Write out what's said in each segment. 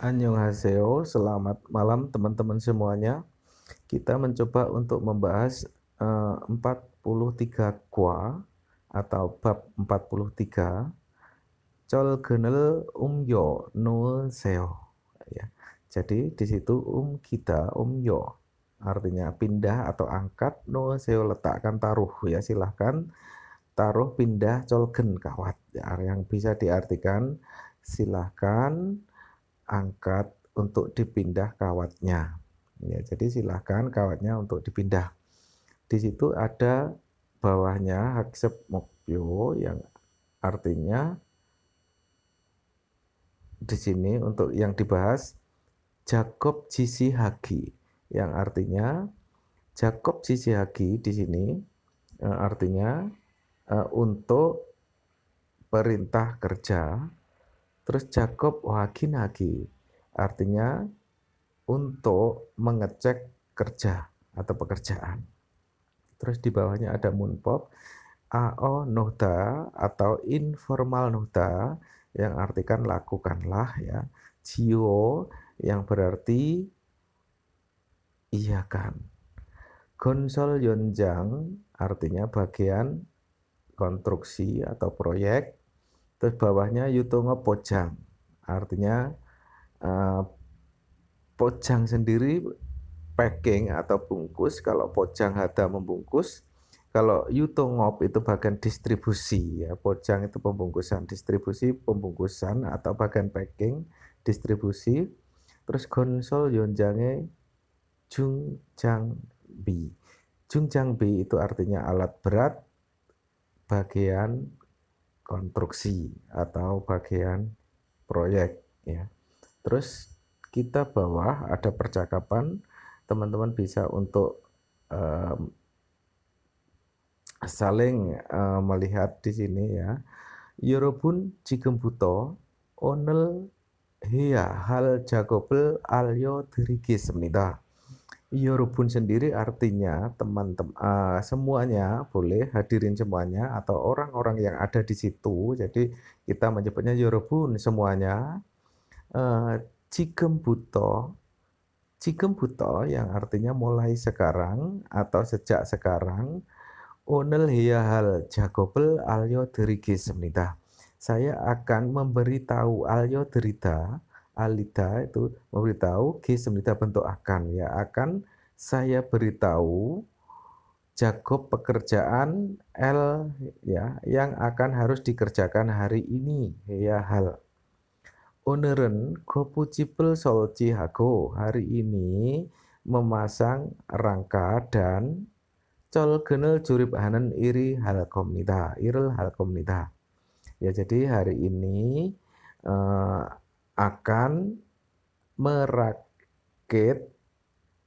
Annyeonghaseyo, selamat malam teman-teman semuanya. Kita mencoba untuk membahas 43 kwa atau bab 43 Cholgenel Umyo no Seo. Ya. Jadi di situ kita Umyo artinya pindah atau angkat, no Seo letakkan taruh ya, silahkan taruh pindah cholgen kawat ya, yang bisa diartikan silahkan angkat untuk dipindah kawatnya. Ya, jadi silahkan kawatnya untuk dipindah. Di situ ada bawahnya haksep mokyo yang artinya di sini untuk yang dibahas Jakob Jisi Hagi yang artinya Jakob Jisi Hagi di sini artinya untuk perintah kerja. Terus Jakob Wagin Hagi artinya untuk mengecek kerja atau pekerjaan. Terus di bawahnya ada munpop, AO Nohda atau informal Nohda yang artikan lakukanlah ya. Jio yang berarti iyakan. Gonsol Yonjang artinya bagian konstruksi atau proyek. Terus bawahnya Yutongo Pojang artinya pojang sendiri packing atau bungkus. Kalau pojang hada membungkus, kalau yutongop itu bagian distribusi ya. Pojang itu pembungkusan, distribusi pembungkusan atau bagian packing distribusi. Terus konsol yonjange jungjangbi. Jungjangbi itu artinya alat berat bagian konstruksi atau bagian proyek ya. Terus kita bawah ada percakapan, teman-teman bisa untuk saling melihat di sini ya. Yorobun 지금부터 오늘 해야 할 작업을 알려드리겠습니다. Yorobun sendiri artinya teman-teman semuanya boleh hadirin semuanya atau orang-orang yang ada di situ. Jadi kita menyebutnya Yorobun semuanya. 지금부터 yang artinya mulai sekarang atau sejak sekarang. 오늘 해야 할 작업을 알려드리겠습니다. Saya akan memberitahu alyoderita, alida itu memberitahu, gismida bentuk akan ya, akan saya beritahu Jakob pekerjaan L ya yang akan harus dikerjakan hari ini ya hal. 오늘은 거푸집을 설치하고 hari ini memasang rangka dan colgenel juribhanen iri halkomnida iril halkomnida ya. Jadi hari ini akan merakit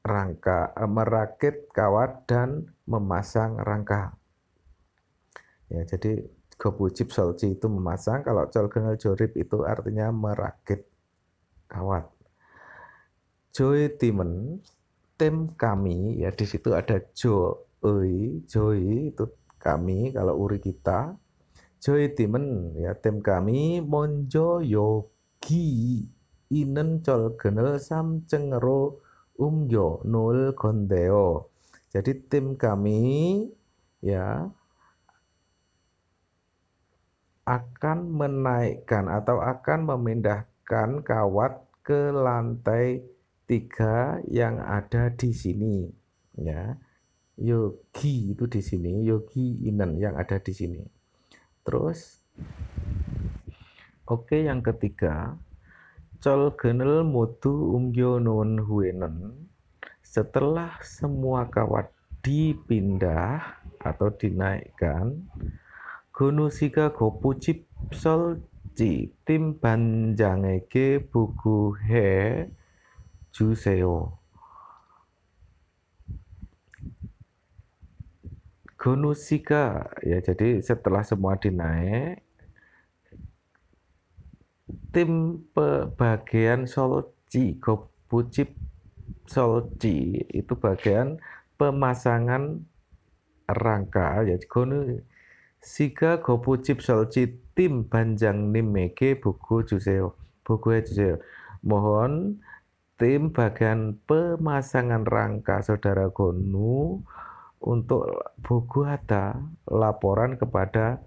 rangka, merakit kawat dan memasang rangka ya. Jadi Gobujib solci itu memasang, kalau colgenel jorib itu artinya merakit kawat. Joy Timen, tim kami ya, di situ ada Joy itu kami kalau uri kita. Joy Timen ya, tim kami monjo yogi inen colgenel samcengero umyo nul gondeo. Jadi tim kami ya akan menaikkan atau akan memindahkan kawat ke lantai 3 yang ada di sini ya. Yogi itu di sini, yogi inen yang ada di sini. Terus oke, yang ketiga colgenel modu umgyo non huenen. Setelah semua kawat dipindah atau dinaikkan, Gunusika Gopujib solci tim banjangeke buku he juseo. Gunusika ya, jadi setelah semua dinaik, tim bagian solci Gopujib solci itu bagian pemasangan rangka ya. Sika Gopujib solci tim banjang nimeke buku juseo. Buku juseo. Mohon tim bagian pemasangan rangka saudara Gonu untuk Bogohata laporan kepada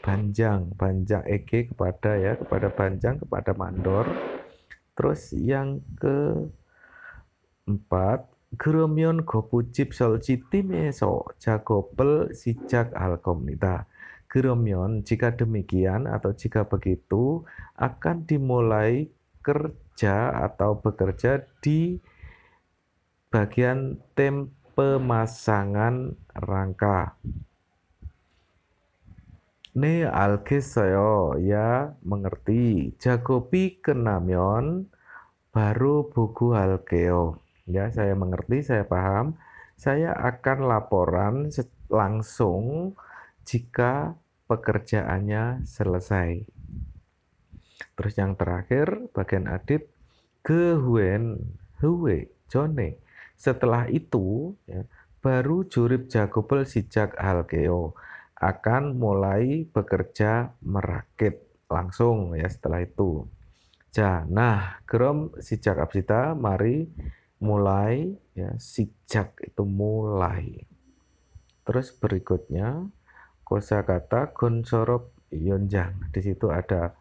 Banjang EG kepada Banjang, kepada Mandor. Terus yang keempat, Geromyon Gopucip Solciti Meso Jagopel Sijak Alkomnita. Geromyon jika demikian atau jika begitu akan dimulai kerja atau bekerja di bagian tim pemasangan rangka. Ne algeseo ya mengerti. Jagopi kenamyon baru buku algeo. Ya, saya mengerti, saya paham. Saya akan laporan langsung jika pekerjaannya selesai. Terus yang terakhir, bagian adit, gehuen, huwe, jone. Setelah itu, ya, baru jurip jagopel sijak halgeo akan mulai bekerja merakit langsung ya setelah itu. Nah, gerom sijak absita, mari mulai ya, sijak itu mulai. Terus berikutnya kosakata gonsorop yonjang. Di situ ada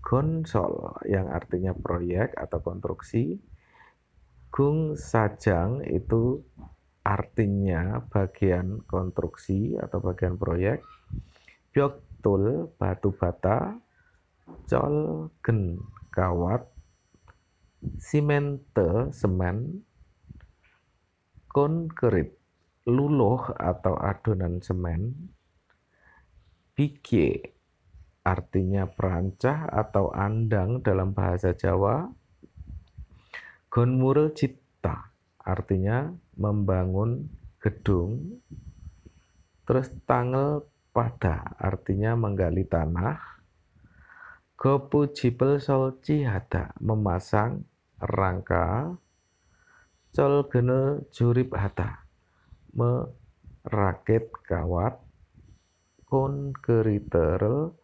gonsol yang artinya proyek atau konstruksi. Gung sajang itu artinya bagian konstruksi atau bagian proyek. Byoktul batu bata, col gen kawat, simente semen, konkrit luluh atau adonan semen, bige artinya perancah atau andang dalam bahasa Jawa, gonmurel cipta artinya membangun gedung, terus tangel pada artinya menggali tanah, gopu jipel sol cihada memasang rangka, col gene jurip hata merakit kawat, konkeriterel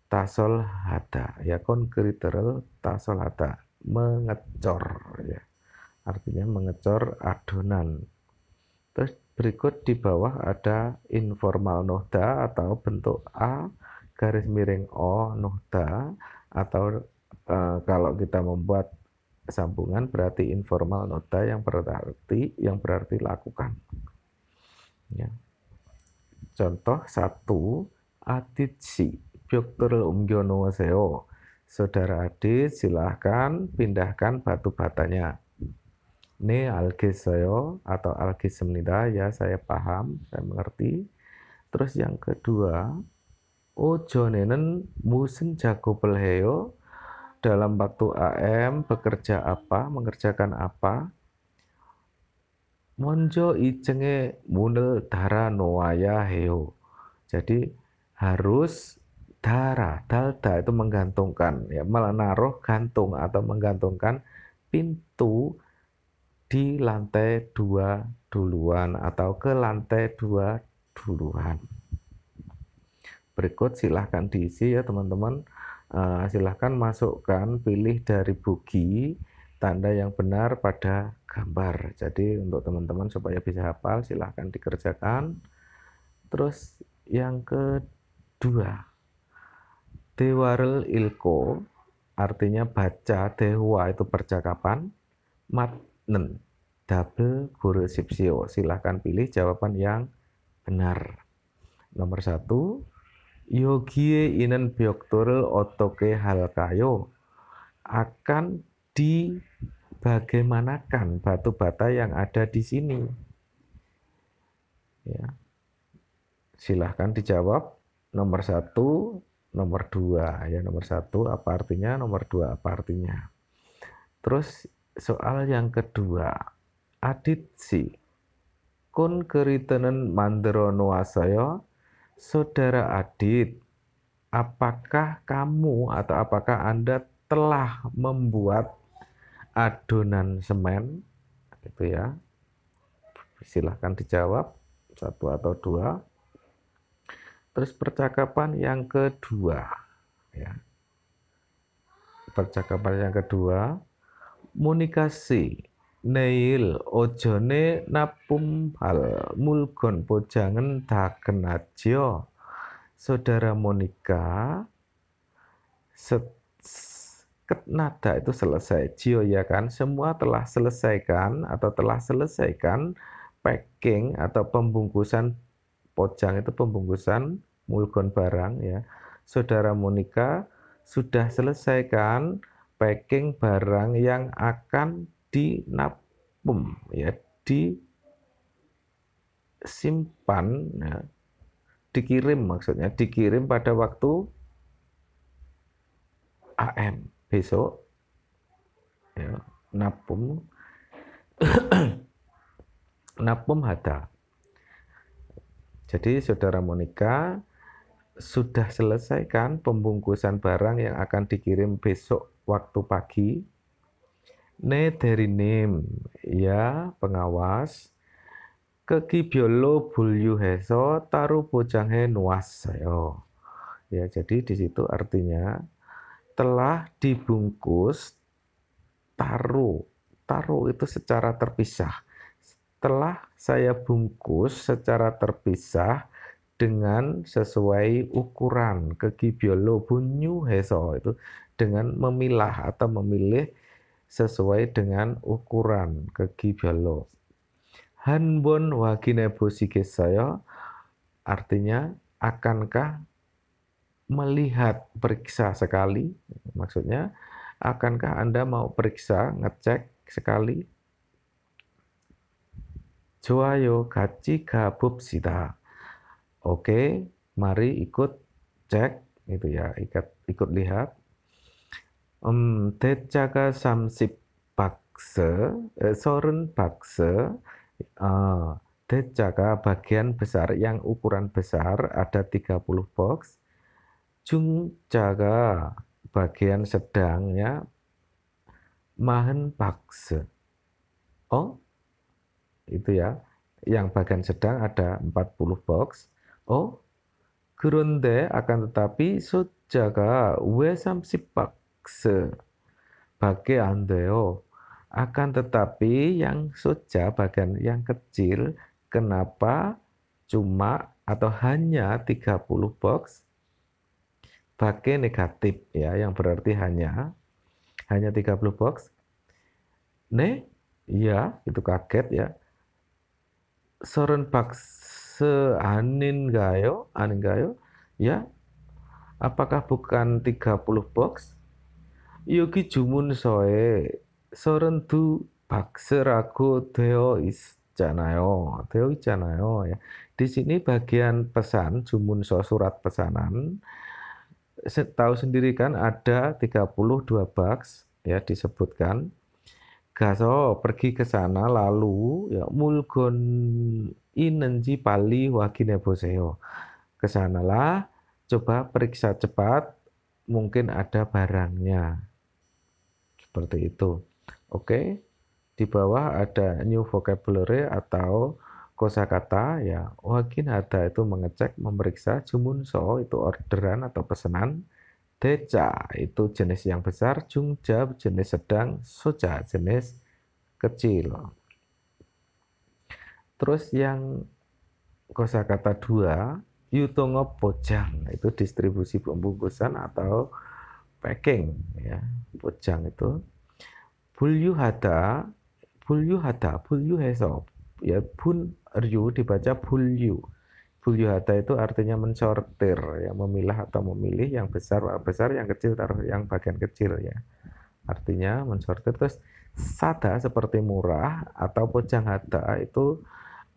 tasol hada ya, konkeriterel tasol hada mengecor ya, artinya mengecor adonan. Terus berikut di bawah ada informal noda atau bentuk A garis miring O noda, atau kalau kita membuat sambungan berarti informal noda yang berarti lakukan ya. Contoh 1, aditsi byokturul umgyono seo. Saudara Adit silahkan pindahkan batu batanya. Ne algeseo atau algesemnida ya, saya paham, saya mengerti. Terus yang kedua, ojonenen musen jago pelheo, dalam waktu AM bekerja apa, mengerjakan apa. Monjo icenge munel dara noaya heo. Jadi harus dara, dalda itu menggantungkan ya, menaruh gantung atau menggantungkan pintu di lantai 2 duluan atau ke lantai 2 duluan. Berikut silahkan diisi ya teman-teman. Silahkan masukkan, pilih dari bugi tanda yang benar pada gambar. Jadi untuk teman-teman supaya bisa hafal silahkan dikerjakan. Terus yang kedua, dewarel ilko artinya baca, dewa itu percakapan, matnen double guru sipsio. Silahkan pilih jawaban yang benar. Nomor 1, yogie inen byokturel otoke halkayo, akan dibagaimanakan batu bata yang ada di sini ya. Silahkan dijawab nomor 1, nomor 2 ya. Nomor 1 apa artinya, nomor 2 apa artinya. Terus soal yang kedua, aditsi kun keritenen mandero noasayo. Saudara Adit, apakah kamu atau apakah Anda telah membuat adonan semen gitu ya. Silahkan dijawab 1 atau 2. Terus percakapan yang kedua ya. Percakapan yang kedua, Munikasi Neil ojone napum hal mulgon pojangen daken aja. Saudara Monica nada itu selesai. Jio ya kan, semua telah selesaikan atau telah selesaikan packing atau pembungkusan pojang itu pembungkusan mulgon barang ya. Saudara Monica sudah selesaikan packing barang yang akan dinapum ya, disimpan ya, dikirim maksudnya, dikirim pada waktu AM besok ya, napum hada. Jadi saudara Monica sudah selesaikan pembungkusan barang yang akan dikirim besok waktu pagi. Ne derinim ya pengawas kekibyolo bulyu heso taru bojanghe nuas sayo. Ya, jadi di situ artinya telah dibungkus taruh. Taruh itu secara terpisah. Telah saya bungkus secara terpisah dengan sesuai ukuran kekibyolo bunyu heso itu dengan memilah atau memilih sesuai dengan ukuran kekibyolo. Hanbon wagine bosike saya artinya akankah melihat periksa sekali, maksudnya akankah Anda mau periksa ngecek sekali? Joayo gachi gabubsida. Oke, mari ikut cek itu ya, ikut lihat. Dejaga samsip bakse, soren bakse, dejaga bagian besar yang ukuran besar ada 30 box. Jung jaga bagian sedangnya mahen bakse. Oh, itu ya. Yang bagian sedang ada 40 box. Oh, gerunde akan tetapi sojaga wesamsip bakse bagian deo. Akan tetapi yang soja bagian yang kecil kenapa cuma atau hanya 30 box? Pakai negatif ya, yang berarti hanya 30 box. Ne, ya, itu kaget ya. Soren bakse anin gayo, ya. Apakah bukan 30 box? Yogi jumun soe, soren du bakse rago deo isjanayo, ya. Di sini bagian pesan jumun so surat pesanan. Tahu sendiri kan ada 32 box ya disebutkan. Gaso pergi ke sana lalu ya mulgon inenji pali wagine boseo. Ke sanalah coba periksa cepat mungkin ada barangnya. Seperti itu. Oke. Di bawah ada new vocabulary atau kosakata ya. Wagin hada itu mengecek, memeriksa, jumunso itu orderan atau pesanan. Deca itu jenis yang besar, jungja jenis sedang, soja jenis kecil. Terus yang kosakata 2, yutongo pojang itu distribusi pembungkusan atau packing ya. Pojang itu bulyu hada, bulyu heso ya, bun ryu dibaca bulyu. Bulyuhata itu artinya mensortir, ya, memilah atau memilih yang besar, yang kecil taruh yang bagian kecil ya. Artinya mensortir. Terus sada seperti murah atau pojang hata itu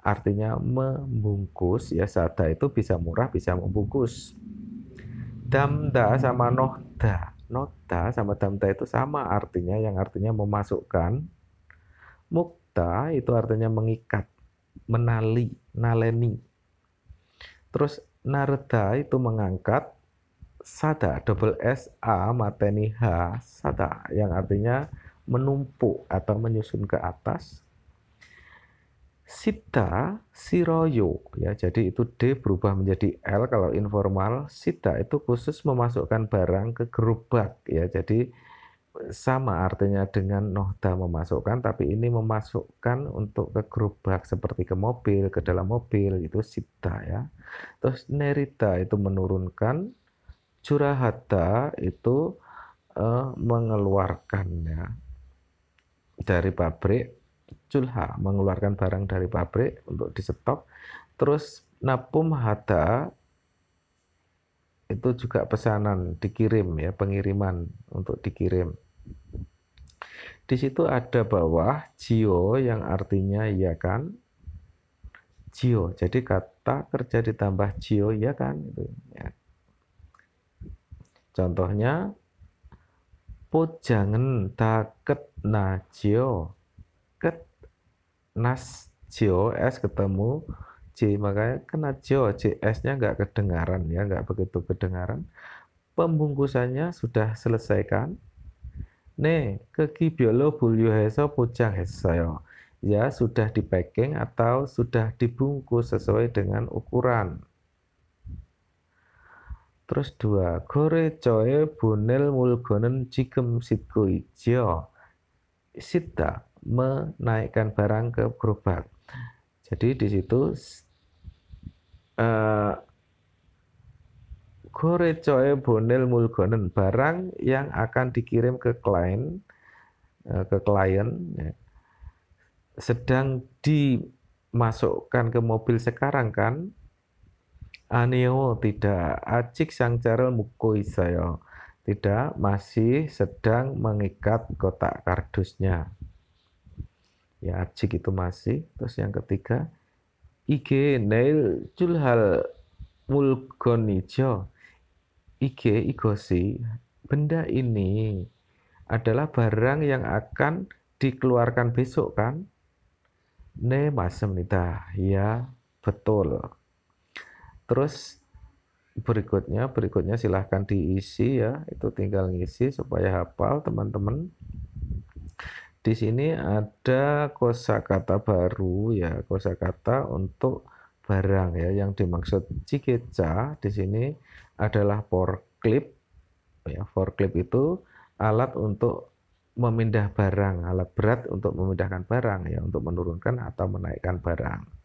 artinya membungkus ya. Sada itu bisa murah, bisa membungkus. Damda sama noda. Noda sama damda itu sama artinya, yang artinya memasukkan. Mukta itu artinya mengikat, menali, naleni. Terus narda itu mengangkat, sada double S A mateni H, sada yang artinya menumpuk atau menyusun ke atas. Sita siroyo ya, jadi itu D berubah menjadi L kalau informal. Sita itu khusus memasukkan barang ke gerobak ya, jadi sama artinya dengan nohda memasukkan, tapi ini memasukkan untuk ke gerobak seperti ke mobil, ke dalam mobil itu sita ya. Terus nerita itu menurunkan, curahata itu mengeluarkan ya dari pabrik, culha mengeluarkan barang dari pabrik untuk disetok. Terus napum hata itu juga pesanan, dikirim ya, pengiriman untuk dikirim. Di situ ada bawah jio yang artinya ya kan, jio. Jadi kata kerja ditambah jio ya kan itu ya. Contohnya pojangen daket najio, ket nas jio s ketemu j, makanya kena jio, js-nya nggak kedengaran ya, nggak begitu kedengaran. Pembungkusannya sudah selesaikan. 네, kekibyolo bulyoheso pujang hesayo. Ya, sudah di packing atau sudah dibungkus sesuai dengan ukuran. Terus dua, gore coe bunel mulgonen jikem sitko ijo. Sita, menaikkan barang ke gerobak. Jadi di situ eh, gore coe bunel mulgonen, barang yang akan dikirim ke klien, ya, sedang dimasukkan ke mobil sekarang kan? Aneo tidak, acik sang cara mukoi saya. Tidak, masih sedang mengikat kotak kardusnya. Ya, acik itu masih. Terus yang ketiga, ige nail julhal mulgonijo. Ige igosi, benda ini adalah barang yang akan dikeluarkan besok kan? Ne masem nita, ya betul. Terus berikutnya silahkan diisi ya, itu tinggal ngisi supaya hafal teman-teman. Di sini ada kosakata baru ya, kosakata untuk barang ya, yang dimaksud jikeca di sini adalah forklift ya. Forklift itu alat untuk memindah barang, alat berat untuk memindahkan barang ya, untuk menurunkan atau menaikkan barang.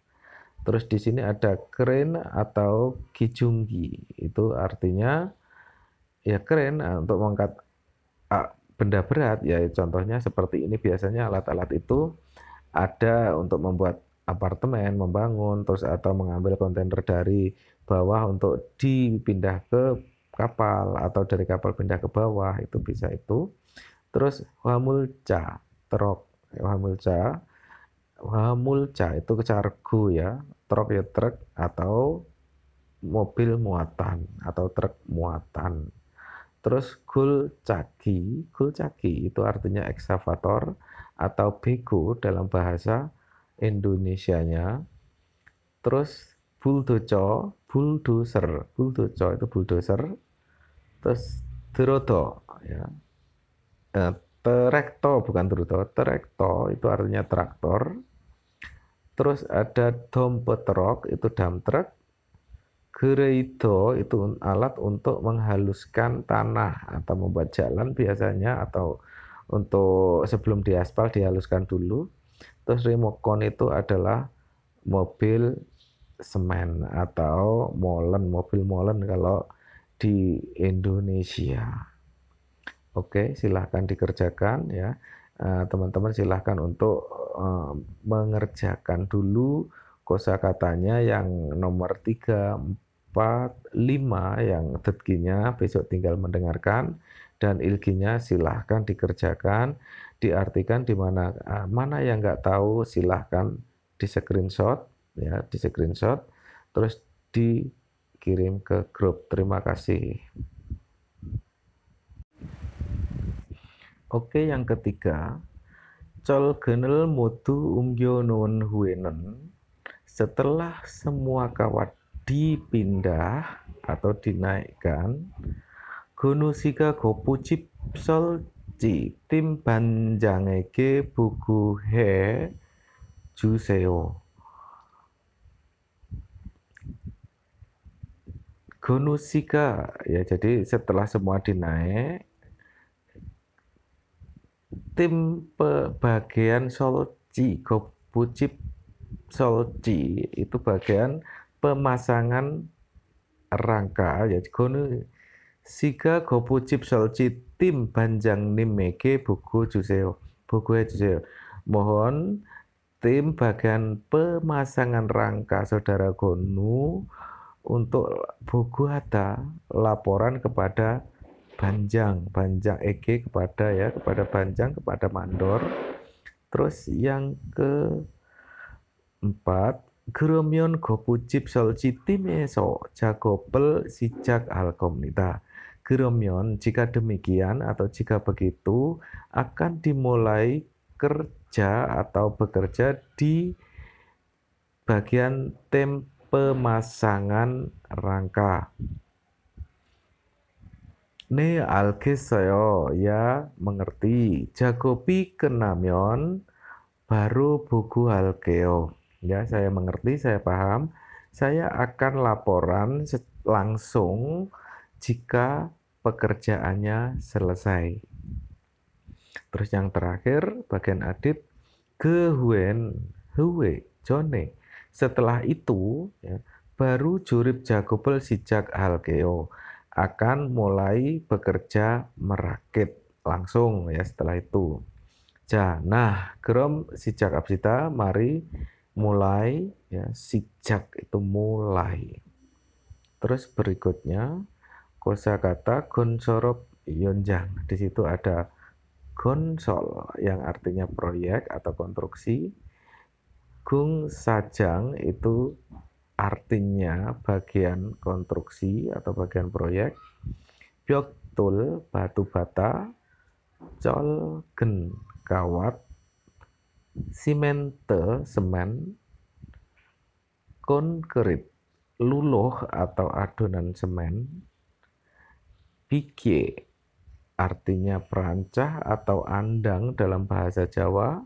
Terus di sini ada crane atau kijunggi, itu artinya ya keren untuk mengangkat benda berat ya, contohnya seperti ini. Biasanya alat-alat itu ada untuk membuat apartemen, membangun, terus atau mengambil kontainer dari bawah untuk dipindah ke kapal, atau dari kapal pindah ke bawah, itu bisa itu. Terus wamulca, truk, wamulca, wamulca itu cargo ya, truk ya truk, atau mobil muatan atau truk muatan. Terus gulcaki itu artinya ekskavator atau bego dalam bahasa Indonesianya. Terus bulldozer itu bulldozer. Terus terodo ya. Terekto bukan terodo, terekto itu artinya traktor. Terus ada dompetrok itu dump truck. Gereido itu alat untuk menghaluskan tanah atau membuat jalan biasanya, atau untuk sebelum diaspal dihaluskan dulu. Terus remokon itu adalah mobil semen atau molen, mobil molen kalau di Indonesia. Oke, silahkan dikerjakan ya. Teman-teman silahkan untuk mengerjakan dulu kosakatanya yang nomor 3, 4, 5, yang tetkinya besok tinggal mendengarkan, dan ilkinya silahkan dikerjakan, diartikan di mana, mana yang nggak tahu silahkan di screenshot ya, di screenshot terus dikirim ke grup. Terima kasih. Oke, yang ketiga, col genel mutu umgyo nuwun huenen. Setelah semua kawat dipindah atau dinaikkan, gunusika gopu cipsol ci tim banjangeke buku he juseo. Gunusika ya, jadi setelah semua dinaik, tim bagian solci, gopucip solci itu bagian pemasangan rangka ya gono siga gopucip solci tim banjang nimeke buku juseo mohon tim bagian pemasangan rangka saudara Gonu untuk buku ada laporan kepada Banjang Ege kepada Banjang kepada Mandor. Terus yang keempat, Geromyon gopucip solci timeso jagopel sijak al komunita. Geromyon jika demikian atau jika begitu akan dimulai kerja atau bekerja di bagian tim pemasangan rangka. Ne algeseo ya mengerti. Jagopi kenamyon baru buku halkeo. Ya, saya mengerti, saya paham. Saya akan laporan langsung jika pekerjaannya selesai. Terus yang terakhir, bagian adit, gehuen, huwe, jone. Setelah itu, ya, baru jurip jagopel sijak halkeo akan mulai bekerja merakit langsung ya setelah itu. Nah, gerom sijak absita, mari mulai ya, sijak itu mulai. Terus berikutnya kosakata gonsorop yonjang. Di situ ada gonsol yang artinya proyek atau konstruksi. Gung sajang itu artinya bagian konstruksi atau bagian proyek. Byoktul batu bata, col gen kawat, simente semen, konkrit luluh atau adonan semen, bige artinya perancah atau andang dalam bahasa Jawa,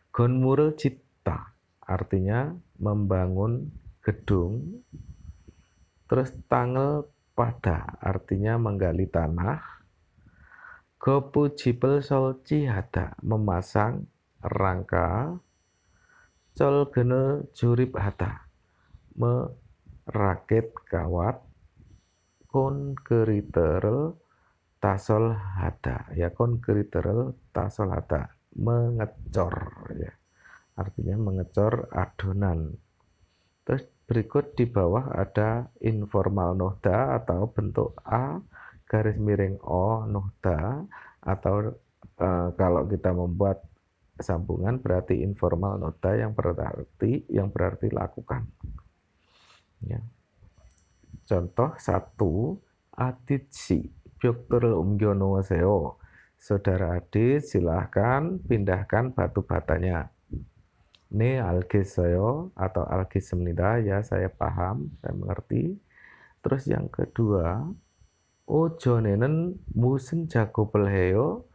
gonmurel cipta artinya membangun gedung. Terus tangel pada artinya menggali tanah. Gopu jipel solci hada memasang rangka. Col gene jurip hada merakit kawat. Konkeriterel tasol hada ya konkeriterel tasol hada mengecor ya. Artinya mengecor adonan. Terus berikut di bawah ada informal noda atau bentuk A garis miring O noda atau kalau kita membuat sambungan berarti informal noda yang berarti lakukan. Ya. Contoh 1 aditsi byoktur umgyono seo. Saudara Adit silahkan pindahkan batu batanya. Ne algeseo atau algesemnida ya saya paham, saya mengerti. Terus yang kedua, ojonenen musen jago pelheo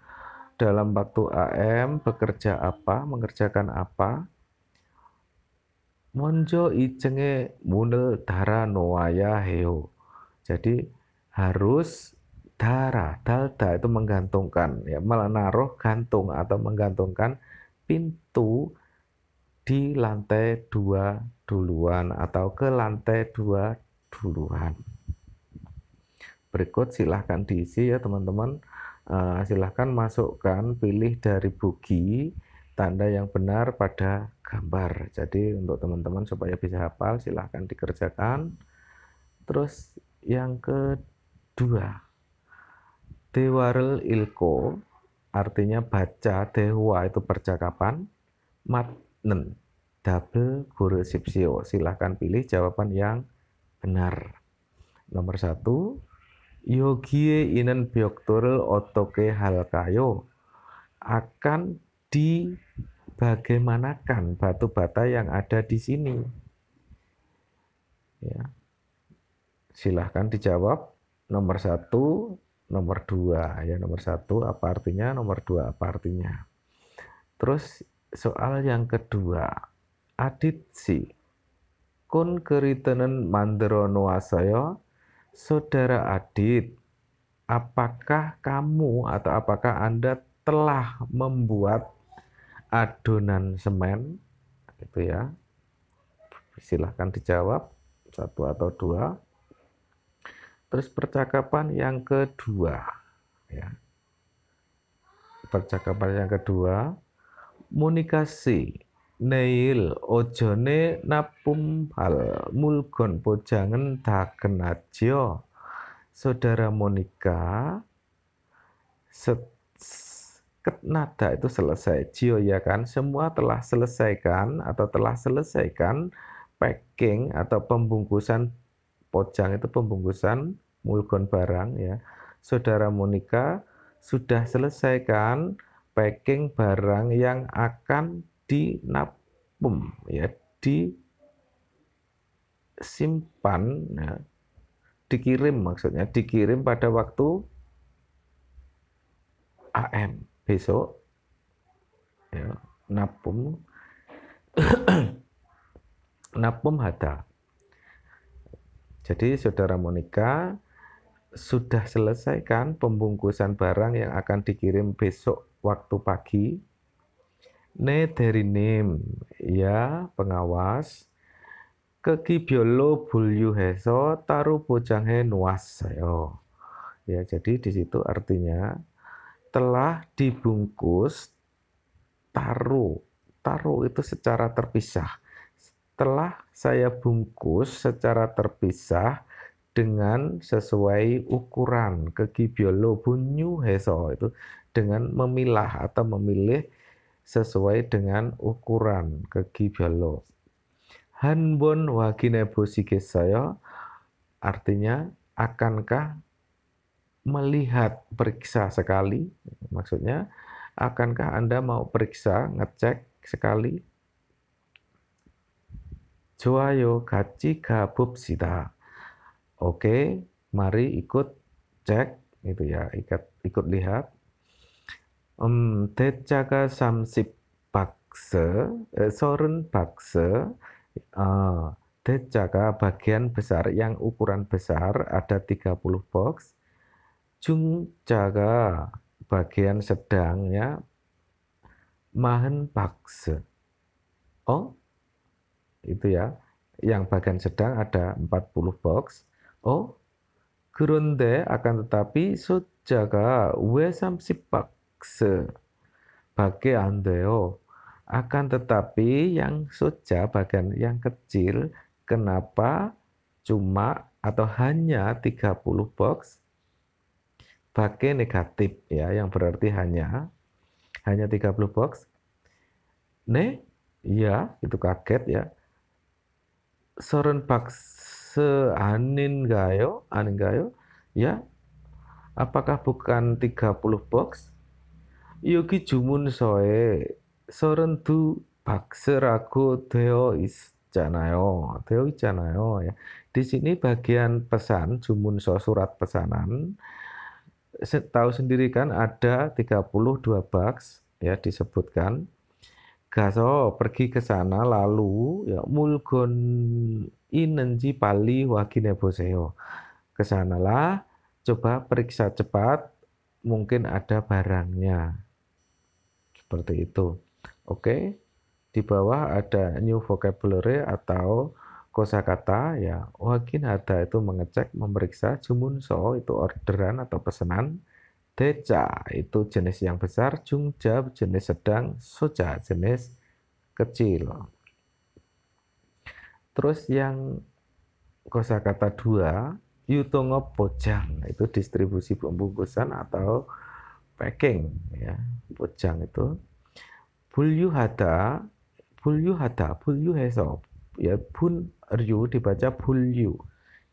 dalam waktu AM bekerja apa, mengerjakan apa. Monjo icenge munel dara noaya heo. Jadi harus dalda itu menggantungkan ya, menaruh gantung atau menggantungkan pintu di lantai 2 duluan atau ke lantai 2 duluan. Berikut silahkan diisi ya teman-teman. Silahkan masukkan, pilih dari bugi tanda yang benar pada gambar. Jadi untuk teman-teman supaya bisa hafal silahkan dikerjakan. Terus yang kedua, dewarel ilko artinya baca, dewa itu percakapan, matnen double guru sipsio. Silahkan pilih jawaban yang benar. Nomor 1, yogie inen byokturel otoke halkayo akan dibagaimanakan batu bata yang ada di sini. Ya. Silahkan dijawab nomor 1, nomor 2 ya. Nomor 1 apa artinya, nomor 2 apa artinya. Terus soal yang kedua, aditsi kun keritenen mandero nuasayo. Saudara Adit, apakah kamu atau apakah Anda telah membuat adonan semen, itu ya. Silahkan dijawab satu atau dua. Terus percakapan yang kedua, ya. Percakapan yang kedua, munikasi Neil ojone napum hal mulgon pojangen daken aja. Saudara Monica nada itu selesai. Jio ya kan, semua telah selesaikan atau telah selesaikan packing atau pembungkusan pojang itu pembungkusan mulgon barang ya. Saudara Monica sudah selesaikan packing barang yang akan dinapum ya, disimpan ya, dikirim maksudnya, dikirim pada waktu AM besok ya, napum napum hada. Jadi saudara Monica sudah selesaikan pembungkusan barang yang akan dikirim besok waktu pagi. Ne derinim ya pengawas keki biolo bulyu heso taru bojanghe nuas sayo. Ya, jadi di situ artinya telah dibungkus taruh. Taruh itu secara terpisah. Telah saya bungkus secara terpisah dengan sesuai ukuran keki biolo bunyu heso itu dengan memilah atau memilih sesuai dengan ukuran keki biolo. Hanbon wagine bosike saya artinya akankah melihat periksa sekali, maksudnya akankah Anda mau periksa, ngecek sekali? Joayo gachi gabubsida. Oke, mari ikut cek itu ya, ikut lihat. Decaga samsip bakse, soren bakse, decaga bagian besar yang ukuran besar ada 30 box. Jungjaga bagian sedangnya mahen bakse. Oh, itu ya. Yang bagian sedang ada 40 box. Oh, gerunde akan tetapi sojaga wesamsip bakse bagian deo. Akan tetapi yang soja bagian yang kecil kenapa cuma atau hanya 30 box? Pakai negatif ya, yang berarti hanya 30 box. Ne, ya, itu kaget ya. Soren bakse anin gayo, ya. Apakah bukan 30 box? Yogi jumun soe. Soren du bakse rago deo isjanayo. Deo isjanayo ya. Di sini bagian pesan jumun so surat pesanan. Tahu sendiri kan ada 32 box ya disebutkan. Gaso pergi ke sana lalu ya mulgon inenji pali wagine boseo. Ke sanalah coba periksa cepat mungkin ada barangnya. Seperti itu. Oke. Di bawah ada new vocabulary atau kosakata ya. Wagin hada itu mengecek, memeriksa, jumunso itu orderan atau pesanan. Deca itu jenis yang besar, jungja jenis sedang, soja jenis kecil. Terus yang kosakata 2, yutongo pojang itu distribusi pembungkusan atau packing ya. Pojang itu bulyu hada, bulyu heso ya, bun ryu dibaca bulyu.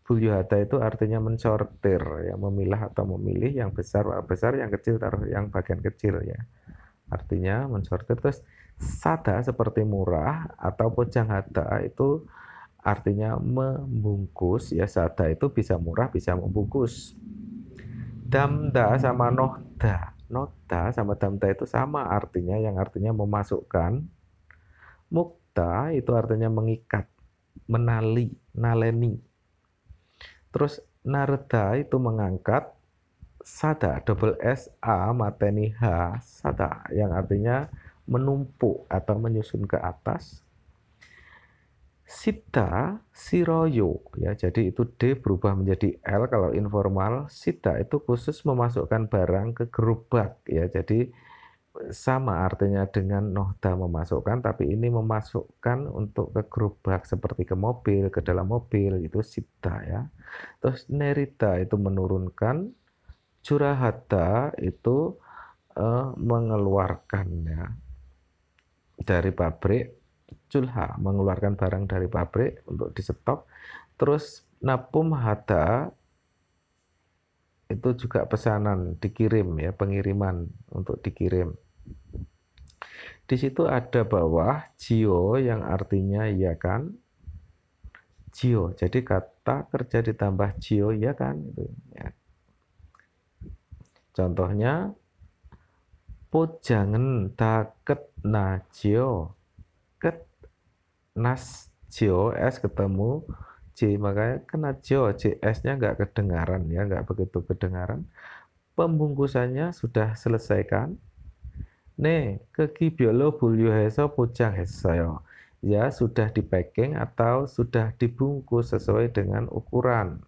Bulyu hada itu artinya mensortir, ya, memilah atau memilih yang besar yang kecil taruh yang bagian kecil ya. Artinya mensortir. Terus sada seperti murah atau pojang hada itu artinya membungkus ya. Sada itu bisa murah bisa membungkus. Damda sama noda. Noda sama damda itu sama artinya, yang artinya memasukkan. Mukta itu artinya mengikat, menali, naleni. Terus narda itu mengangkat, sada, double S A mateni H, sada, yang artinya menumpuk atau menyusun ke atas. Sita, siroyo, ya, jadi itu D berubah menjadi L kalau informal. Sita itu khusus memasukkan barang ke gerobak, ya, jadi sama artinya dengan nohda memasukkan, tapi ini memasukkan untuk ke gerobak seperti ke mobil, ke dalam mobil, itu sita, ya. Terus nerita itu menurunkan, curahata itu mengeluarkan, ya, dari pabrik. Culha mengeluarkan barang dari pabrik untuk disetok. Terus napum hada itu juga pesanan, dikirim, ya, pengiriman untuk dikirim. Di situ ada bawah jio yang artinya ya kan, jio. Jadi kata kerja ditambah jio ya kan, itu, ya. Contohnya pojangen daket najio, ket nas jio s ketemu j, makanya kena jo, JS-nya nggak kedengaran, ya, nggak begitu kedengaran. Pembungkusannya sudah selesaikan. Ne, keki biolo bulyo heso pujang hesoyo. Ya, sudah di packing atau sudah dibungkus sesuai dengan ukuran.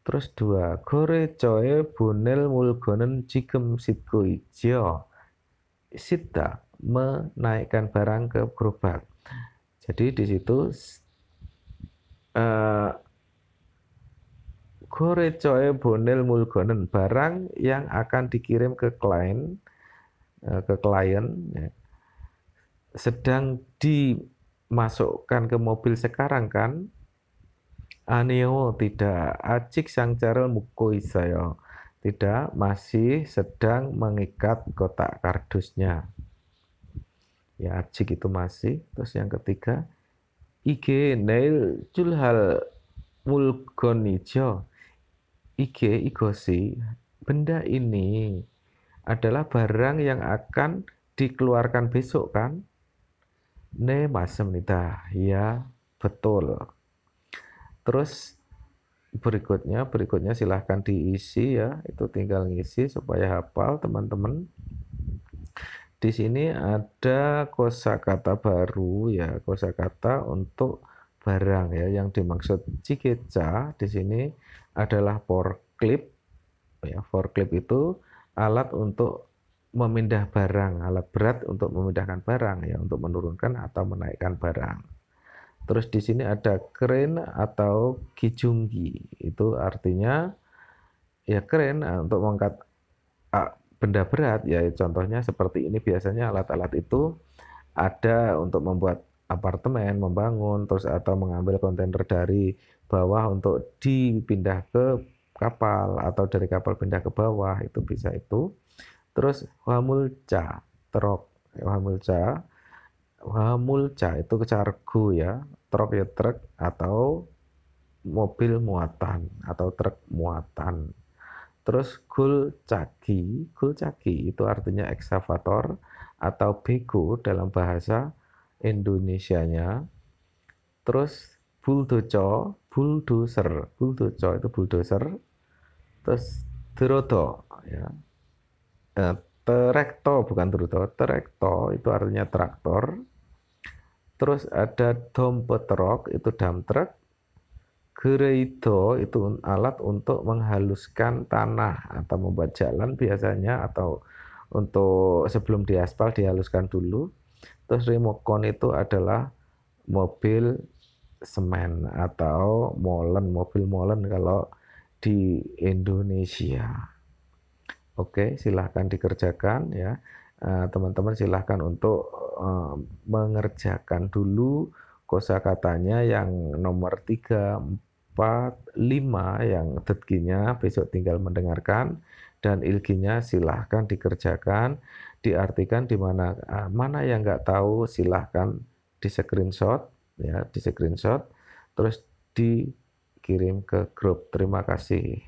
Terus 2, gore coe bonel mulgonen jigem sitku ijo. Sita, menaikkan barang ke gerobak. Jadi di situ gore coe bonel mulgonen, barang yang akan dikirim ke klien, ya, sedang dimasukkan ke mobil sekarang kan. Aneo tidak acik sang carel mukoi saya, tidak, masih sedang mengikat kotak kardusnya, ya, acik itu masih. Terus yang ketiga, ige nail culhal mulgonijo, ige igosi, benda ini adalah barang yang akan dikeluarkan besok kan. Ne masem nita, ya, betul. Terus berikutnya silahkan diisi, ya, itu tinggal ngisi supaya hafal teman-teman. Di sini ada kosakata baru, ya, kosakata untuk barang, ya, yang dimaksud cikeca di sini adalah forklift, ya. Forklift itu alat untuk memindah barang, alat berat untuk memindahkan barang, ya, untuk menurunkan atau menaikkan barang. Terus di sini ada crane atau kijunggi, itu artinya ya crane untuk mengangkat benda berat, ya, contohnya seperti ini. Biasanya alat-alat itu ada untuk membuat apartemen, membangun, terus atau mengambil kontainer dari bawah untuk dipindah ke kapal, atau dari kapal pindah ke bawah, itu bisa itu. Terus wamulca, truk, wamulca. Mulca itu cargo, ya, truk ya truk atau mobil muatan atau truk muatan. Terus gulcagi itu artinya ekskavator atau bego dalam bahasa Indonesianya. Terus bulldozer itu bulldozer. Terus terodo, ya, terekto bukan terodo, terekto itu artinya traktor. Terus ada dompet truk, itu dump truck. Gereido itu alat untuk menghaluskan tanah atau membuat jalan biasanya, atau untuk sebelum diaspal dihaluskan dulu. Terus remokon itu adalah mobil semen atau molen, mobil molen kalau di Indonesia. Oke, silahkan dikerjakan, ya. Teman-teman silahkan untuk mengerjakan dulu kosakatanya yang nomor 3, 4, 5, yang detginya besok tinggal mendengarkan, dan ilginya silahkan dikerjakan, diartikan di mana mana yang nggak tahu silahkan di screenshot, ya, di screenshot terus dikirim ke grup. Terima kasih.